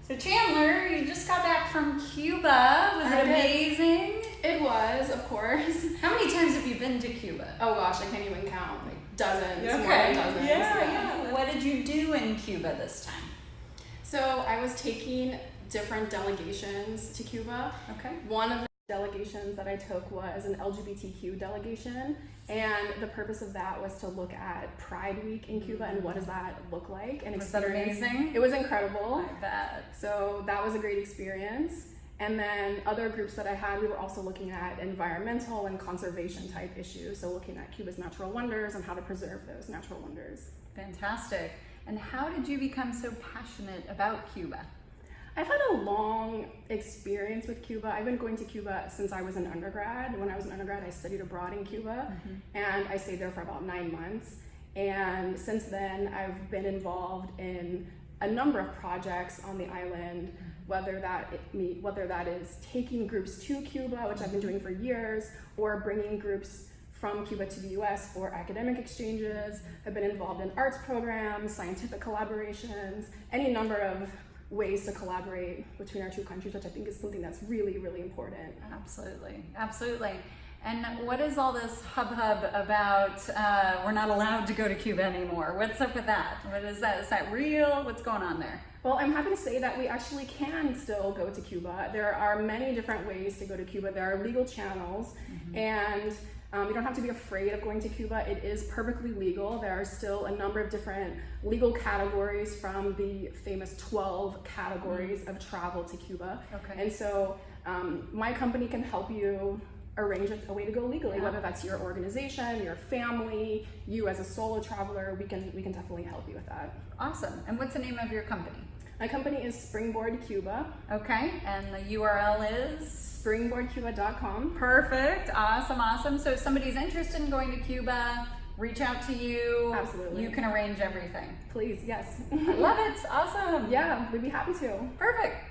So Chandler, you just got back from Cuba. Was it amazing? It was, of course. How many times have you been to Cuba? Oh gosh, I can't even count. Like dozens, Okay. more than dozens. Yeah. What did you do in Cuba this time? So I was taking different delegations to Cuba. Okay. One of the delegations that I took was an LGBTQ delegation, and the purpose of that was to look at Pride Week in Cuba and what does that look like and Was that amazing? It was incredible. I bet. So that was a great experience. And then other groups that I had, we were also looking at environmental and conservation type issues. So looking at Cuba's natural wonders and how to preserve those natural wonders. Fantastic. And how did you become so passionate about Cuba? I've had a long experience with Cuba. I've been going to Cuba since I was an undergrad. When I was an undergrad, I studied abroad in Cuba, and I stayed there for about 9 months. And since then, I've been involved in a number of projects on the island, whether that is taking groups to Cuba, which I've been doing for years, or bringing groups from Cuba to the US for academic exchanges. I've been involved in arts programs, scientific collaborations, any number of ways to collaborate between our two countries, which I think is something that's really, really important. Absolutely, absolutely. And what is all this hubbub about we're not allowed to go to Cuba anymore? What's up with that? What is that? Is that real? What's going on there? Well, I'm happy to say that we actually can still go to Cuba. There are many different ways to go to Cuba. There are legal channels, and you don't have to be afraid of going to Cuba. It is perfectly legal. There are still a number of different legal categories from the famous 12 categories of travel to Cuba. Okay. And so my company can help you arrange a way to go legally, whether that's your organization, your family, you as a solo traveler. We can definitely help you with that. Awesome. And what's the name of your company? My company is Springboard Cuba. Okay. And the URL is? springboardcuba.com. Perfect. Awesome, awesome. So if somebody's interested in going to Cuba, reach out to you. Absolutely. You can arrange everything. Please, yes. I love it. Awesome. Yeah, we'd be happy to. Perfect.